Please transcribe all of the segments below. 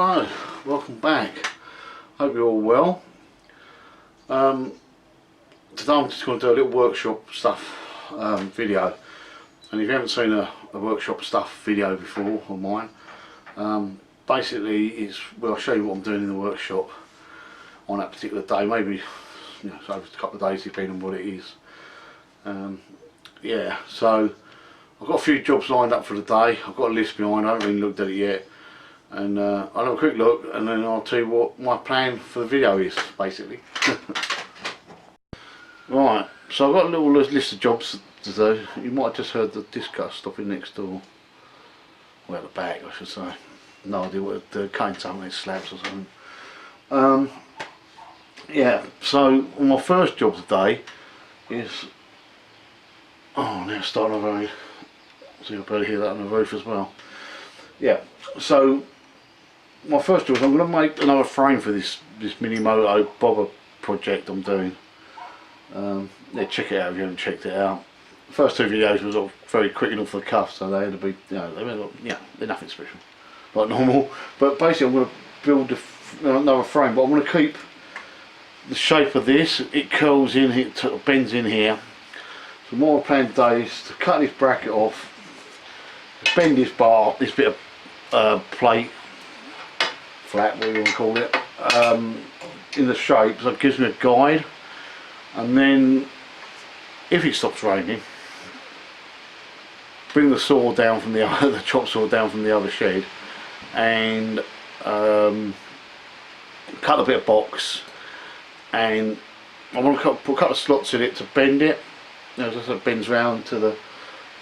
Hello, welcome back. Hope you're all well. Today I'm just going to do a little workshop stuff video, and if you haven't seen a workshop stuff video before of mine, basically I'll show you what I'm doing in the workshop on that particular day, maybe so over a couple of days depending on what it is. Yeah, so I've got a few jobs lined up for the day. I've got a list behind, I haven't really looked at it yet. And I'll have a quick look and then I'll tell you what my plan for the video is, basically. Right, so I've got a little list of jobs to do. You might have just heard the disc cutter stopping next door. Well, at the back I should say. No idea what they're cutting some of these slabs or something. Yeah, so my first job today is... Oh, now it's starting to rain. So you'll better hear that on the roof as well. Yeah, so my first job is I'm going to make another frame for this Minimoto bobber project I'm doing. Yeah, check it out if you haven't checked it out. The first two videos was all very quick and off the cuff, so they had to be, they're nothing special, like normal. But basically I'm going to build another frame, but I'm going to keep the shape of this. It curls in, it bends in here. So what I plan today is to cut this bracket off, bend this bar, this bit of plate, flat, what you want to call it, in the shape, so it gives me a guide. And then if it stops raining, bring the saw down from the chop saw down from the other shed and cut a bit of box, and I want to put a couple of slots in it to bend it. Just it bends round to the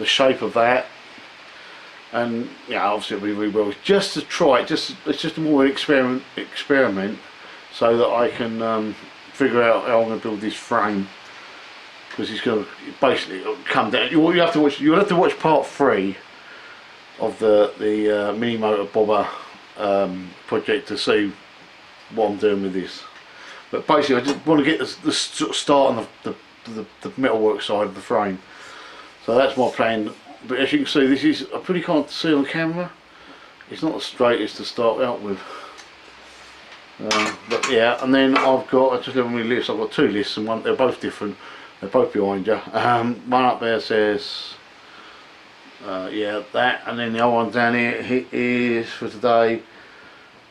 shape of that. And obviously it'll be really well, just to try it, it's just more an experiment so that I can figure out how I'm going to build this frame, because it's going to basically come down. You'll have to watch part 3 of the Minimoto bobber project to see what I'm doing with this. But basically I just want to get the start on the metalwork side of the frame, so that's my plan. But as you can see, I pretty can't see on camera, it's not the straightest to start out with. But yeah, and then I just have on my list, I've got 2 lists, and they're both different, they're both behind you. One up there says, yeah, that, and then the other one down here is for today.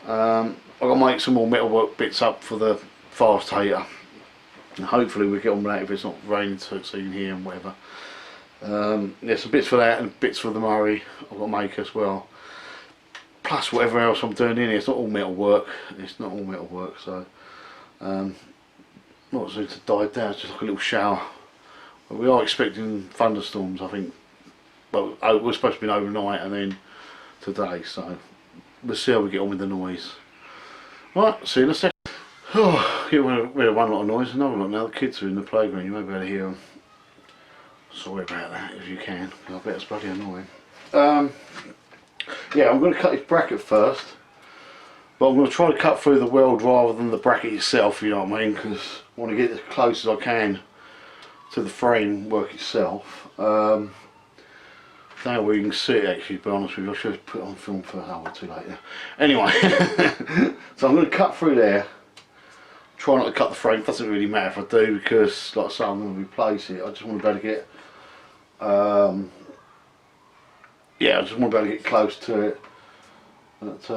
I've got to make some more metalwork bits up for the fast hater, and hopefully we get on with that if it's not raining so you can hear and whatever. There's some bits for that and bits for the Murray I've got to make as well, plus whatever else I'm doing in here. It's not all metal work, so not soon to die down, it's just like a little shower. But we are expecting thunderstorms, I think, but we're supposed to be overnight and then today, so we'll see how we get on with the noise. Right, see you in a second. Oh, get rid of one lot of noise, another lot now. The kids are in the playground, you may be able to hear them. Sorry about that if you can, I bet it's bloody annoying. Yeah, I'm going to cut this bracket first, but I'm going to try to cut through the weld rather than the bracket itself, you know what I mean, because I want to get as close as I can to the framework itself. Don't know where you can see it actually, to be honest with you. I should have put it on film first. Oh, too late now. Anyway, so I'm going to cut through there. Try not to cut the frame, doesn't really matter if I do, because like I say, I'm going to replace it. I just want to be able to get yeah, I just want to be able to get close to it. But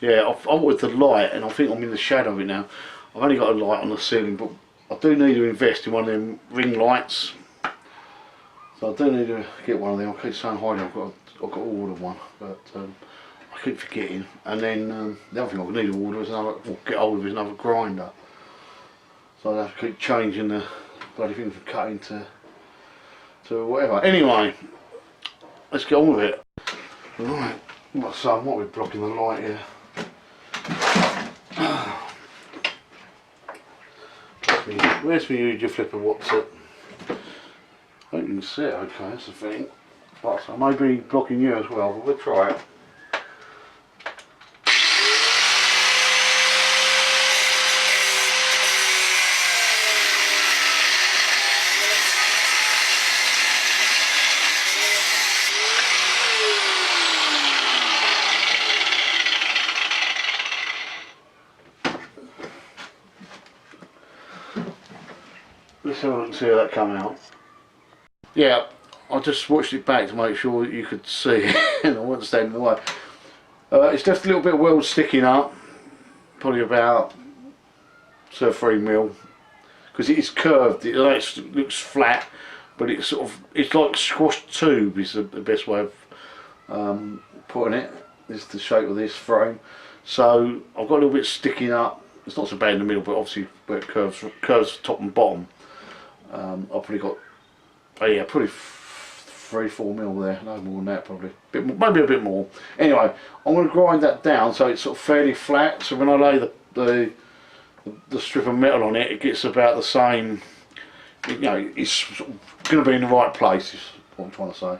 yeah, I wanted the light, and I think I'm in the shadow of it now. I've only got a light on the ceiling, but I do need to invest in one of them ring lights. So I do need to get one of them. I keep saying Heidi I've got to order one, but I keep forgetting. And then the other thing I need to order is get hold of is another grinder. So I have to keep changing the bloody thing from cutting to whatever. Anyway, let's get on with it. Right, so I might be blocking the light here. Where's my UJ flipper? What's it? I think you can see it okay, that's the thing. But I may be blocking you as well, but we'll try it. have a look and see how that come out. Yeah, I just watched it back to make sure that you could see it and I wasn't standing in the way. It's just a little bit of weld sticking up, probably about 2 or 3 mil, because it is curved. It looks flat, but it's sort of, it's like squashed tube is the best way of putting it. This is the shape of this frame. So I've got a little bit sticking up. It's not so bad in the middle, but obviously where it curves top and bottom. I've probably got, oh yeah, probably 3-4 mil there, no more than that probably. Maybe a bit more. Anyway, I'm going to grind that down so it's sort of fairly flat. So when I lay the strip of metal on it, it gets about the same. You know, it's sort of going to be in the right place. Is what I'm trying to say.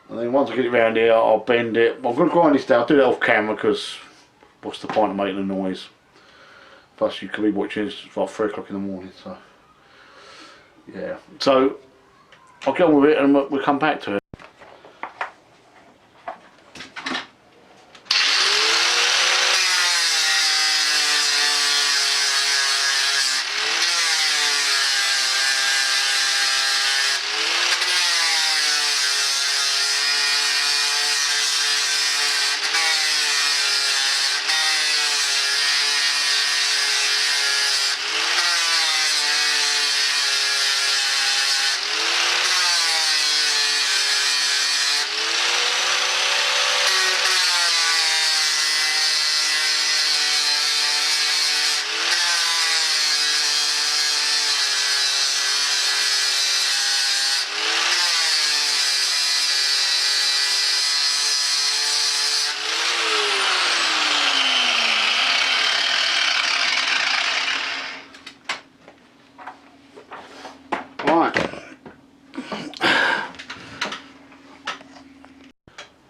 And then once I get it around here, I'll bend it. I'm going to grind this down. I'll do that off camera because what's the point of making a noise? Plus, you could be watching this at like 3 o'clock in the morning. So yeah. So I'll get on with it and we'll come back to it.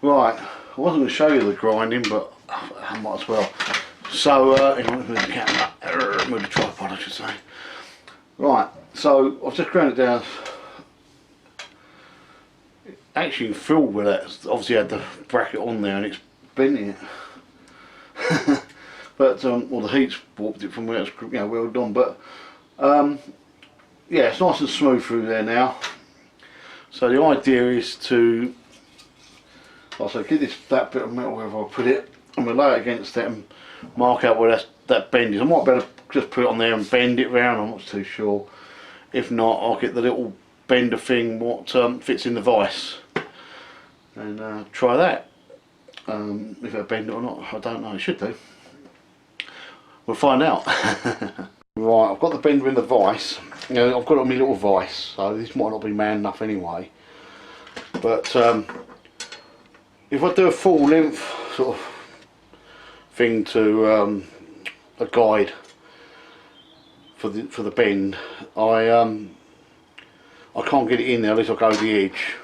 Right, I wasn't going to show you the grinding, but I might as well. So, move the camera, move the tripod I should say. Right, so I've just ground it down. Actually filled with that, obviously had the bracket on there and it's bending it. But, well the heat's warped it from where it's, you know, welded on, but yeah, it's nice and smooth through there now. So the idea is to, also get that bit of metal wherever I put it, and we'll lay it against that and mark out where that bend is. I might better just put it on there and bend it round, I'm not too sure. If not, I'll get the little bender thing what fits in the vise and try that. If it'll bend it or not, I don't know, it should do. We'll find out. Right, I've got the bender in the vise. You know, I've got it on my little vise, so this might not be man enough anyway. But if I do a full length sort of thing to a guide for the bend, I can't get it in there unless I go to the edge.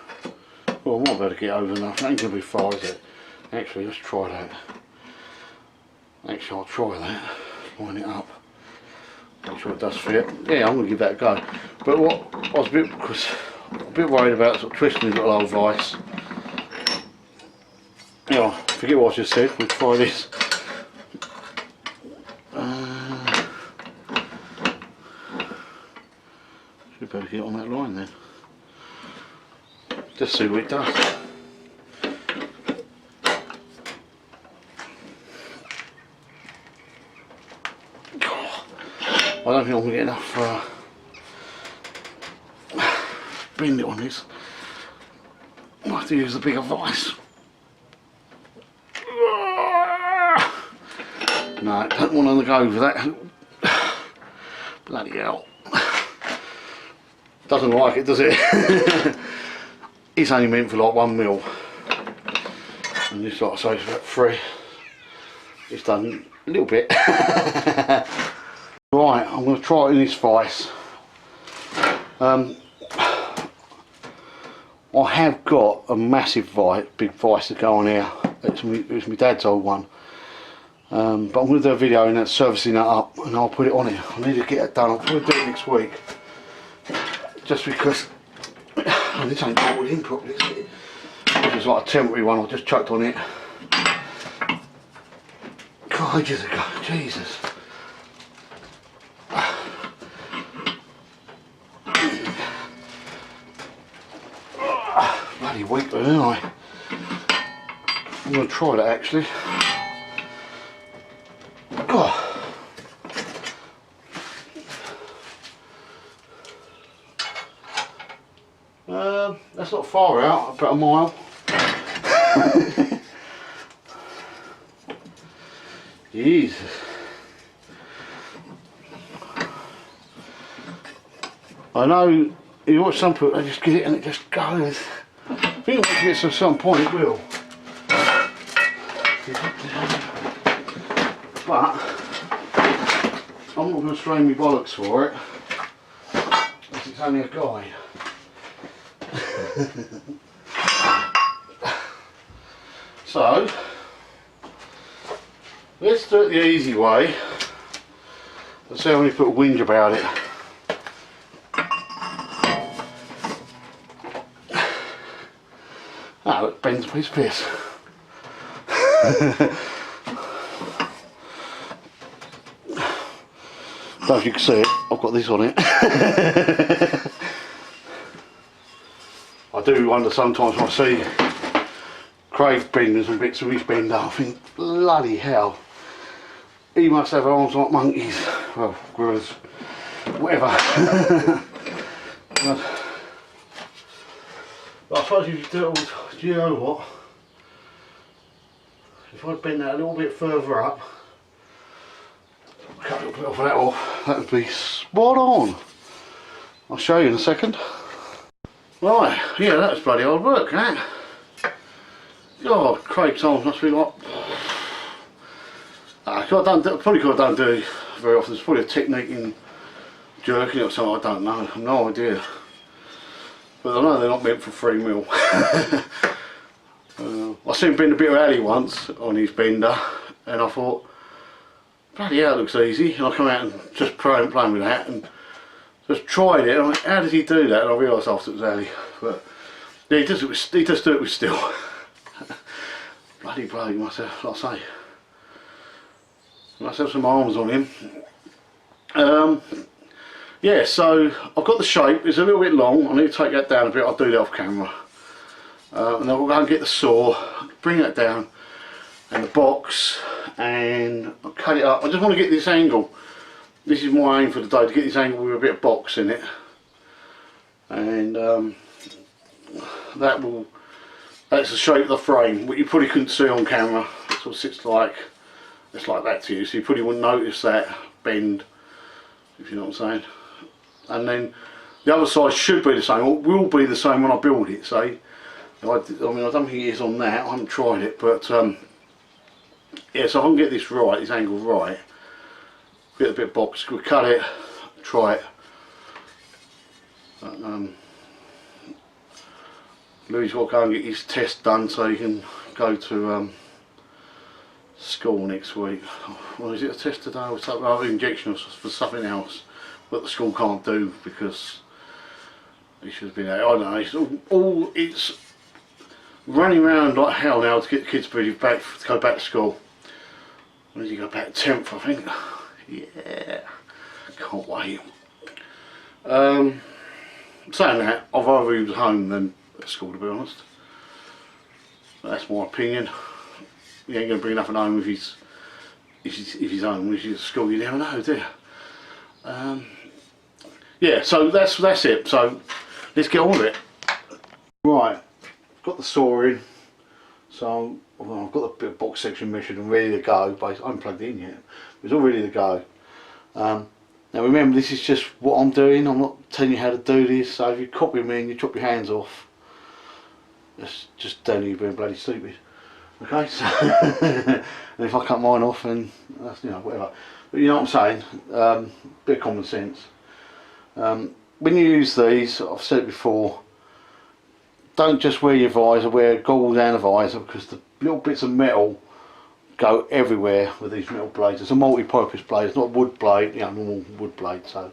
Well, I might be able to get over enough. That ain't going to be far, is it? Actually, let's try that. Actually, I'll try that. Line it up. Make sure it does fit. Yeah, I'm going to give that a go. But what I was a bit worried about sort of twisting the little old vise. Yeah, forget what I just said. We'll try this. Should be able to get on that line then. Just see what it does. I don't think I'm going to get enough bend it on this. I have to use the bigger vise. No, don't want to go over that. Bloody hell. Doesn't like it, does it? It's only meant for like 1 mil. And this, like I say, is about 3. It's done a little bit. Right, I'm going to try it in this vise. I have got a massive vise, big vise to go on here. It's my dad's old one. But I'm going to do a video in that, servicing that up, and I'll put it on here. I need to get it done. I'll probably do it next week. Just because this ain't bolted in properly, is it? This is like a temporary one I just chucked on it. God, ages ago, Jesus. weak then, aren't I? I'm going to try that actually. Oh. That's not far out, about a mile. Jesus. I know you watch some people, they just get it and it just goes. I think once it gets to some point it will. But I'm not going to strain my bollocks for it, because it's only a guide. So, let's do it the easy way. Let's see how many people whinge about it. Ah, look, Ben's a piece of piss. Don't know if you can see it, I've got this on it. I do wonder sometimes when I see Craig benders and bits of his bender, I think, bloody hell, he must have arms like monkeys. Well, gorillas, whatever. But I suppose if you do it, do you know what? If I bend that a little bit further up, cut a little bit of that off, that would be spot on. I'll show you in a second. Right, yeah, that was bloody hard work, that. God, Craig's arms must be like... probably could have done do very often. There's probably a technique in jerking or something, I don't know, I've no idea. But I know they're not meant for 3 mil. I seen him bend a bit of alley once on his bender, and I thought, bloody hell, it looks easy. And I come out and just playing with that, and just tried it. And I went, how did he do that? And I realised after it was alley. But yeah, he does do it with steel. Bloody bloke, must have, like I say, must have some arms on him. Yeah, so I've got the shape. It's a little bit long. I need to take that down a bit. I'll do that off camera. And then we'll go and get the saw, bring that down, and the box, and I'll cut it up. I just want to get this angle. This is my aim for the day, to get this angle with a bit of box in it. And that's the shape of the frame, what you probably couldn't see on camera. It sort of sits like, it's like that to you, so you probably wouldn't notice that bend, if you know what I'm saying. And then the other side should be the same, or will be the same when I build it, say. I mean, I don't think it is on that, I haven't tried it, but yeah, so if I can get this right, this angle right, get a bit of box, we'll cut it, try it. Louis got to go and get his test done so he can go to school next week. Well, is it a test today or something? I have an injection for something else, but the school can't do because he should have been out. I don't know. It's running around like hell now to get the kids ready to go back to school. When did you go back? 10th, I think. Yeah, can't wait. Saying that, I've rather he was home than at school, to be honest. But that's my opinion. He ain't going to bring nothing home if he's home. If he's at school, you never know, do you? Yeah, so that's it. So let's get on with it. Right, got the saw in. So I've got the bit of box section measured and ready to go. But I haven't plugged it in yet. It's all ready to go. Now remember, this is just what I'm doing. I'm not telling you how to do this. So if you copy me and you chop your hands off, that's just telling you being bloody stupid. Okay, so and if I cut mine off, then that's, you know, whatever. But you know what I'm saying? Bit of common sense. When you use these, I've said it before, don't just wear your visor, wear goggles and a visor, because the little bits of metal go everywhere with these metal blades. It's a multi-purpose blade, it's not a wood blade, you know, normal wood blade, so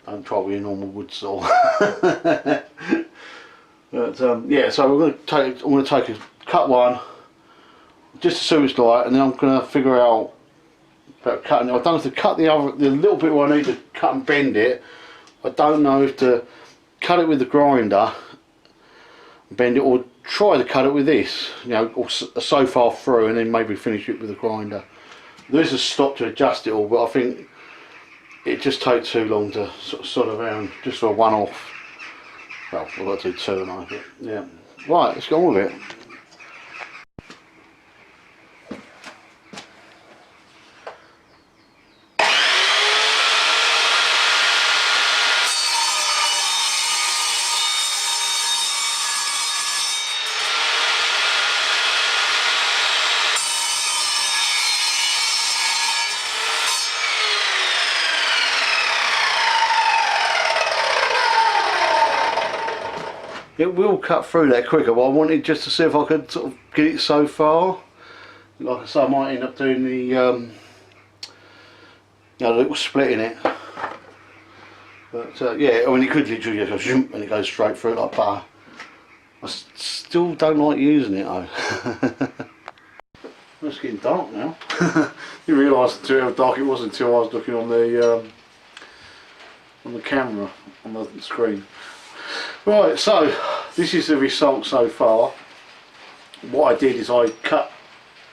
don't try with your normal wood saw. But yeah, so I'm going to cut one, just to see what it's like, and then I'm going to figure out about cutting it. I don't know if to cut the little bit where I need to cut and bend it. I don't know if to cut it with the grinder bend it, or try to cut it with this, you know, or so far through, and then maybe finish it with a grinder. There is a stop to adjust it all, but I think it just takes too long to sort of around just for a one-off. Well, I've got to do two and I, but yeah. Right, let's go on with it. It will cut through that quicker, but I wanted just to see if I could sort of get it so far. Like I say, I might end up doing the, you know, the little split in it. But yeah, I mean, it could literally just go zoom and it goes straight through like butter. I still don't like using it though. It's getting dark now. Didn't realise how dark it was until I was looking on the camera on the screen. Right, so this is the result so far. What I did is I cut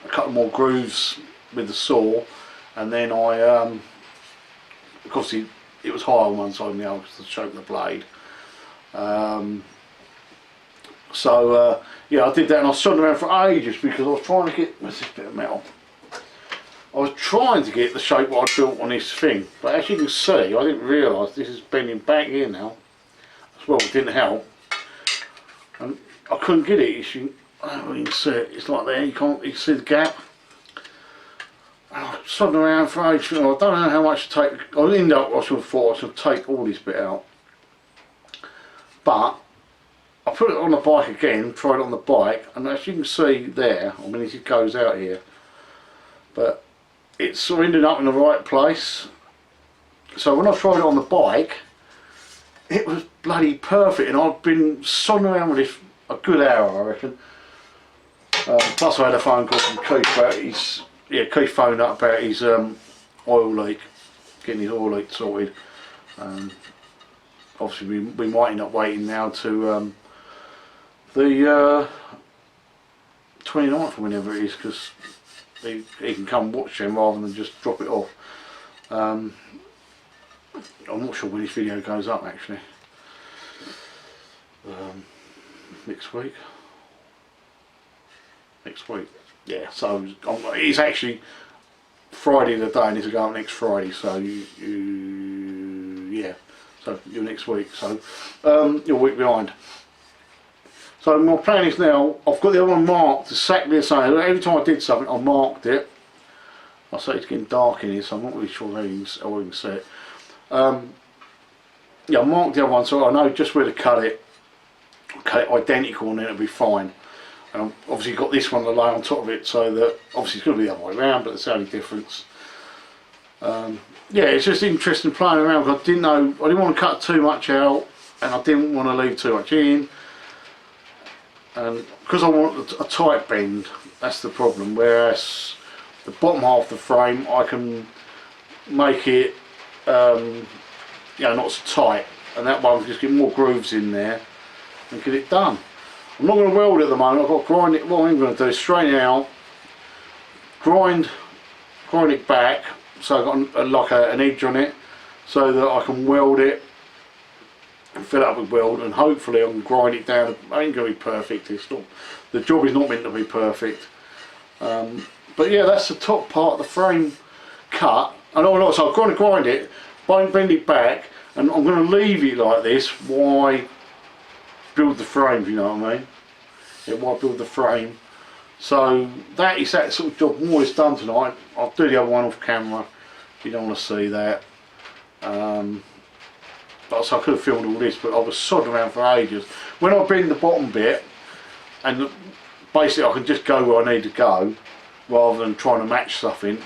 a couple more grooves with the saw, and then I, of course it was high on one side and the other because of the shape of the blade. Yeah, I did that, and I was stood around for ages because I was trying to get, what's this bit of metal? I was trying to get the shape what I built on this thing, but as you can see, I didn't realise this is bending back here now. Well, it didn't help, and I couldn't get it. You can see it. It's like there. You can see the gap. And I was sodding around for ages. I don't know how much to take. I ended up. I sort of thought I should take all this bit out, but I put it on the bike again. Tried it on the bike, and as you can see there, I mean, it goes out here, but it's sort of ended up in the right place. So when I tried it on the bike, it was bloody perfect, and I've been sodding around with this a good hour, I reckon. Plus I had a phone call from Keith about his, Keith phoned up about his oil leak, getting his oil leak sorted. Obviously we might end up waiting now to the 29th or whenever it is, because he can come watch them rather than just drop it off. I'm not sure when this video goes up actually. Next week. Yeah, so it's actually Friday the day, and this will go up next Friday, so yeah, so you're next week, so you're a week behind. So my plan is now, I've got the other one marked exactly the same. Every time I did something I marked it. I say it's getting dark in here, so I'm not really sure how you can see it. Yeah, I marked the other one so I know just where to cut it identical, and then it'll be fine. And I've obviously got this one to lay on top of it, so that obviously it's going to be the other way around, but it's the only difference. Yeah, it's just interesting playing around because I didn't want to cut too much out, and I didn't want to leave too much in, and because I want a tight bend, that's the problem. Whereas the bottom half of the frame I can make it not so tight, and that one just get more grooves in there and get it done. I'm not going to weld it at the moment. I've got to grind it. What I'm going to do is straighten it out, grind it back so I've got like an edge on it, so that I can weld it and fill it up with weld, and hopefully I can grind it down. It ain't going to be perfect. It's not, the job is not meant to be perfect. But yeah, that's the top part of the frame cut. So I'm going to grind it, bend it back, and I'm going to leave it like this while I build the frame, if you know what I mean. Yeah, while I build the frame. So that is that sort of job more is done tonight. I'll do the other one off camera if you don't want to see that. But so I could have filmed all this, but I was sodding around for ages. When I bend the bottom bit, and basically I can just go where I need to go, rather than trying to match something.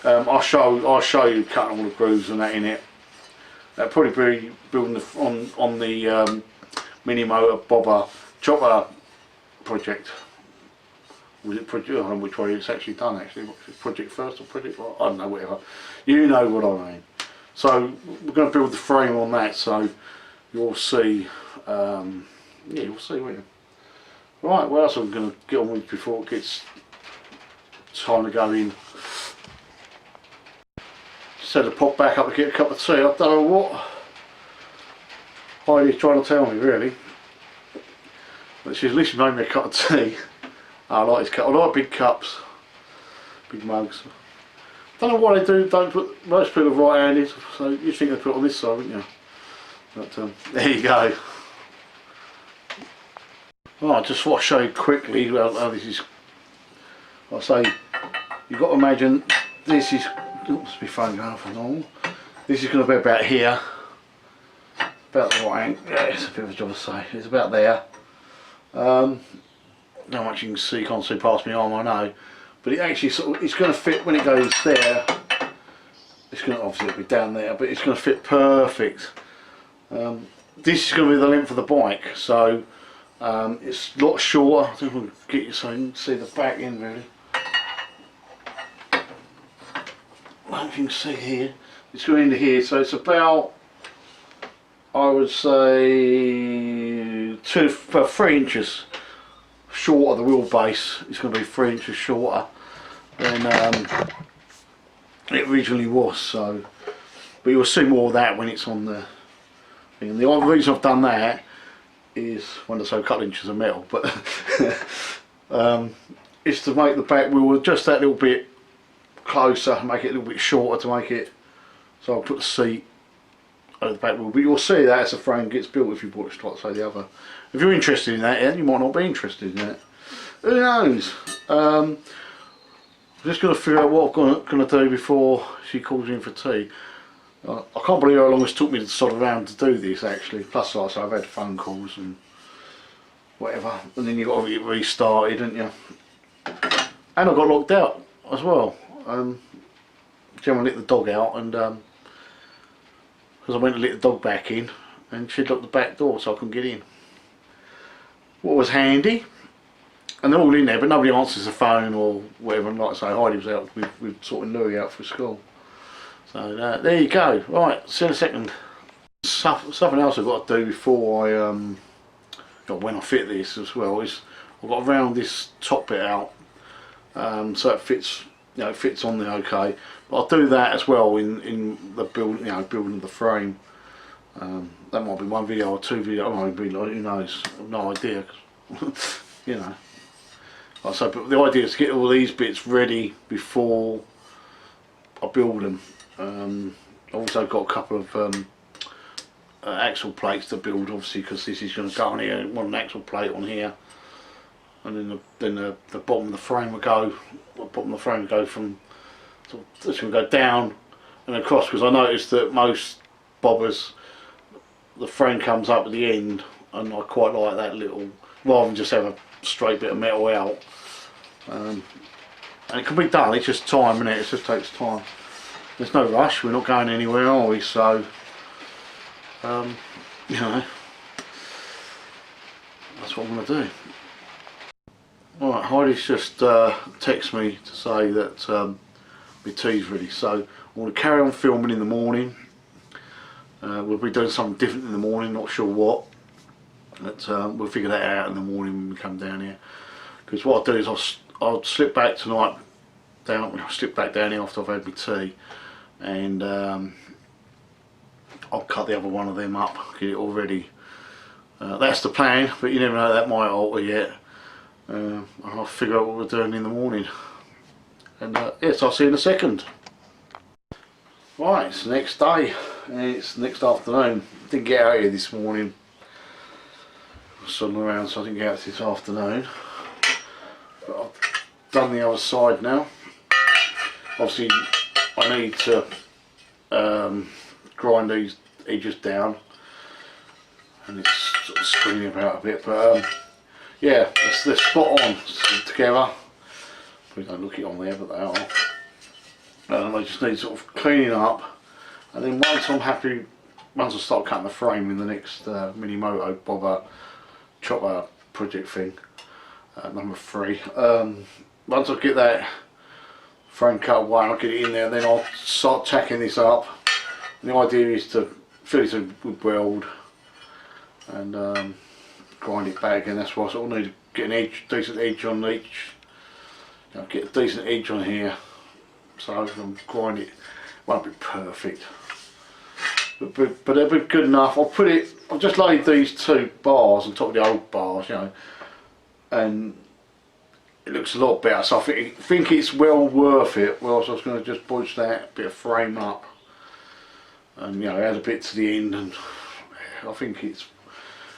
I'll show you cutting all the grooves and that in it. That'll probably be building on the mini motor bobber chopper project. Was it project? I don't know which way it's actually done. Actually, project first or project? I don't know. Whatever. You know what I mean. So we're going to build the frame on that. So you'll see. Yeah, you'll see, won't you? Right, what else I'm going to get on with before it gets time to go in? Just had to pop back up to get a cup of tea. I don't know what Heidi's trying to tell me really. But she's at least made me a cup of tea. I like this cup. I like big cups, big mugs. Don't know why they do. Don't put. Most people are right-handed, so you think they put it on this side, wouldn't you? But there you go. Right, just want to show you quickly how this is. I say, you've got to imagine this is. Oops, my phone going off and all. This is going to be about here, about the right angle. Yeah, it's a bit of a job to say. It's about there. Not much you can see, can't see past my arm, I know, but it actually sort of, it's going to fit when it goes there. It's going to obviously be down there, but it's going to fit perfect. This is going to be the length of the bike, so it's a lot shorter. I think we'll get you so you can see the back end really. I don't know if you can see here. It's going into here, so it's about, I would say, 3 inches shorter. The wheelbase is going to be 3 inches shorter than it originally was. So, but you'll see more of that when it's on the thing. The other reason I've done that is, when I say a couple inches of metal, but it's to make the back wheel just that little bit closer, make it a little bit shorter to make it. So I'll put the seat over the back wheel, but you'll see that as the frame gets built if you bought it like say the other. If you're interested in that, you might not be interested in it. Who knows? I'm just going to figure out what I'm going to do before she calls in for tea. I can't believe how long it's took me to sort of around to do this actually. Plus, like I say, I've had phone calls and whatever, and then you've got to get restarted, haven't you? And I got locked out as well. Gemma let the dog out, and because I went to let the dog back in, and she'd locked the back door so I couldn't get in. What was handy, and they're all in there, but nobody answers the phone or whatever. And like I say, Heidi was out with sorting Louis out for school. So there you go. Right, see you in a second. Something else I've got to do before I when I fit this as well is I've got to round this top bit out so it fits. You know, it fits on there okay. But I'll do that as well in the build. You know, building the frame. That might be one video or 2 videos. I might be like, who knows? I've no idea. You know. Like I say, but the idea is to get all these bits ready before I build them. I've also got a couple of axle plates to build, obviously, because this is going to go on here. I want an axle plate on here, and then the bottom of the frame will go. The bottom of the frame will go from. So it's going to go down and across, because I noticed that most bobbers, the frame comes up at the end, and I quite like that little, rather than just have a straight bit of metal out. And it can be done. It's just time, innit? It just takes time. There's no rush. We're not going anywhere, are we? So, you know, that's what I'm going to do. Alright, Heidi's just texted me to say that my tea's ready, so I'm going to carry on filming in the morning. We'll be doing something different in the morning, not sure what, but we'll figure that out in the morning when we come down here. Because what I'll do is I'll slip back tonight, I'll slip back down here after I've had my tea, and I'll cut the other one of them up, get it all ready. That's the plan, but you never know, that might alter yet. I'll figure out what we're doing in the morning, and yes, I'll see you in a second. Right, it's the next day, and it's the next afternoon. Didn't get out here this morning, I was sunning around, so I didn't get out this afternoon, but I've done the other side now. Obviously I need to grind these edges down, and it's sort of screening about a bit, but yeah, they're spot on together. We don't look it on there, but they are. I just need sort of cleaning up, and then once I'm happy, once I start cutting the frame in the next Minimoto bobber chopper project thing, number 3. Once I get that frame cut away and I get it in there, then I'll start tacking this up. And the idea is to fill it with weld and grind it back, and that's why I sort of need to get an edge, decent edge on each. You know, get a decent edge on here. So I'm grind it. Won't be perfect, but they'll be good enough. I'll just laid these 2 bars on top of the old bars, you know, and it looks a lot better. So I think it's well worth it. Well, so I was going to just budge that bit of frame up, and you know, add a bit to the end, and I think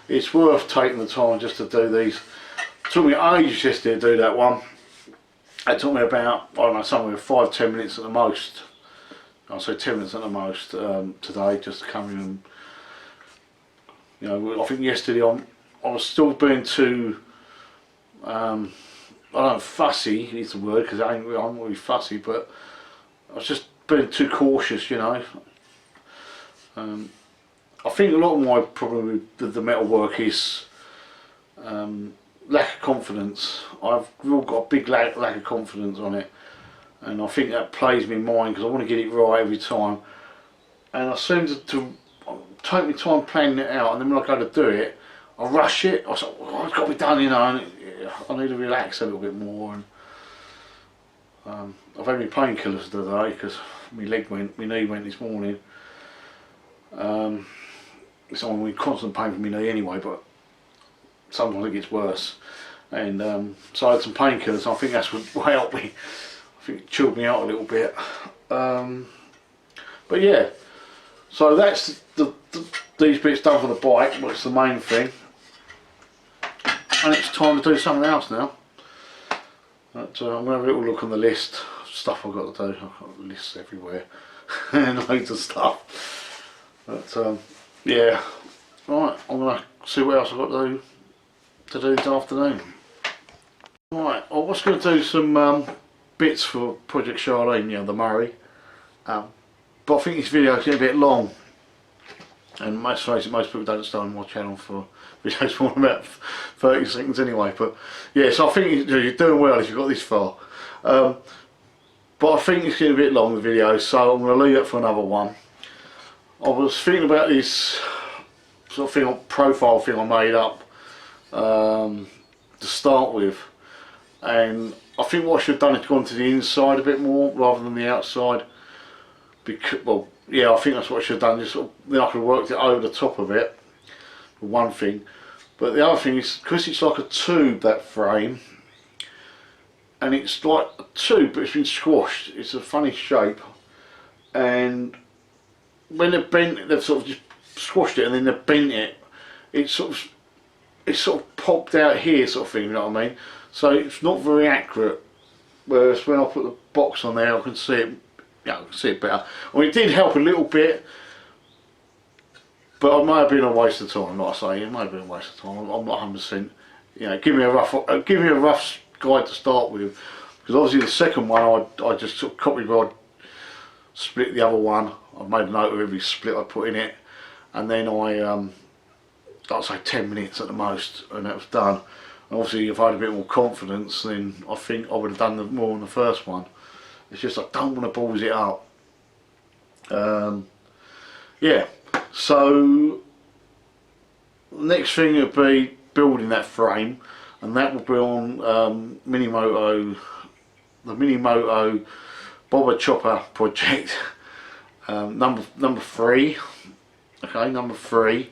it's worth taking the time just to do these. It took me ages yesterday to do that one. It took me about, I don't know, somewhere 5-10 minutes at the most. I'll say 10 minutes at the most today, just to come in and, you know, I think yesterday I was still being too, I don't know, fussy is the word, because I'm really fussy, but I was just being too cautious, you know. I think a lot of my problem with the metal work is lack of confidence. I've really got a big lack of confidence on it, and I think that plays me in mind because I want to get it right every time, and I seem to take my time planning it out, and then when I go to do it I rush it. I was like, oh, it's got to be done, you know, and I need to relax a little bit more. And I've had my painkillers today because my knee went this morning. It's on constant pain for my knee anyway, but sometimes it gets worse, and so I had some painkillers. I think that's what helped me. I think it chilled me out a little bit, but yeah, so that's these bits done for the bike, which is the main thing, and it's time to do something else now. But, I'm going to have a little look on the list of stuff I've got to do. I've got lists everywhere and loads of stuff, but yeah, right, I'm going to see what else I've got to do this afternoon. Right, I was going to do some bits for Project Charlene, you know, the Murray, but I think this video is getting a bit long, and let's face it, most people don't stay on my channel for videos for about 30 seconds anyway. But yeah, so I think you're doing well if you've got this far, but I think it's getting a bit long, the video, so I'm going to leave it for another one. I was thinking about this sort of thing, profile thing I made up to start with, and I think what I should have done is gone to the inside a bit more rather than the outside, because, well, yeah, I think that's what I should have done. Just sort of, then I could have worked it over the top of it, one thing. But the other thing is, because it's like a tube, that frame, and it's like a tube but it's been squashed, it's a funny shape, and when they've bent it, they've sort of just squashed it and then they've bent it, it's sort of popped out here, sort of thing, you know what I mean? So it's not very accurate, whereas when I put the box on there I can see it, yeah, I can see it better. I mean, it did help a little bit, but it might have been a waste of time, like I say, it might have been a waste of time. I'm not 100%, you know, give me a rough guide to start with, because obviously the second one I just sort of copied where I split the other one. I made a note of every split I put in it, and then I'd say 10 minutes at the most, and that was done. And obviously if I had a bit more confidence, then I think I would have done more on the first one. It's just I don't want to balls it up. Yeah, so the next thing would be building that frame, and that will be on Minimoto, the Minimoto Bobber Chopper project, number 3. Okay, number 3.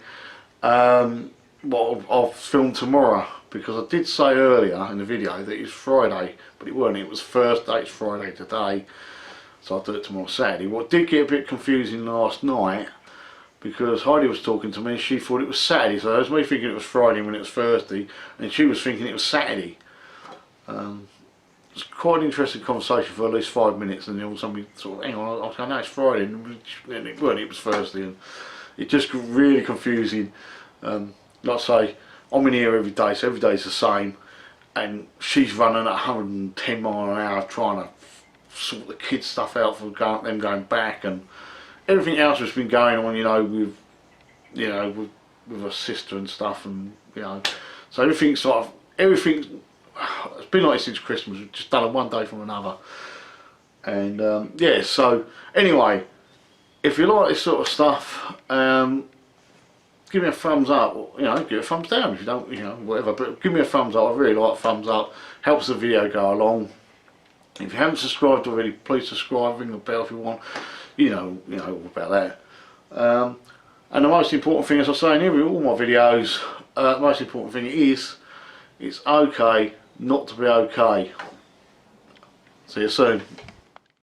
What I'll film tomorrow, because I did say earlier in the video that it's Friday, but it weren't. It was Thursday. It's Friday today, so I'll do it tomorrow, Saturday. What did get a bit confusing last night, because Heidi was talking to me and she thought it was Saturday, so it was me thinking it was Friday when it was Thursday, and she was thinking it was Saturday. It's quite an interesting conversation for at least 5 minutes, and then somebody sort of, hang on, I was going, no, it's Friday, and it weren't, it was Thursday, and it just got really confusing. Like I say, I'm in here every day, so every day's the same, and she's running at 110 mile an hour trying to sort the kids' stuff out for them going back, and everything else that's been going on, you know, with her sister and stuff, and you know, so everything's sort of, it's been like this since Christmas. We've just done it one day from another, and yeah. So anyway, if you like this sort of stuff, give me a thumbs up, you know, give it a thumbs down if you don't, you know, whatever, but give me a thumbs up. I really like a thumbs up, helps the video go along. If you haven't subscribed already, please subscribe, ring the bell if you want, you know about that. And the most important thing, as I say in all my videos, the most important thing is, it's okay not to be okay. See you soon.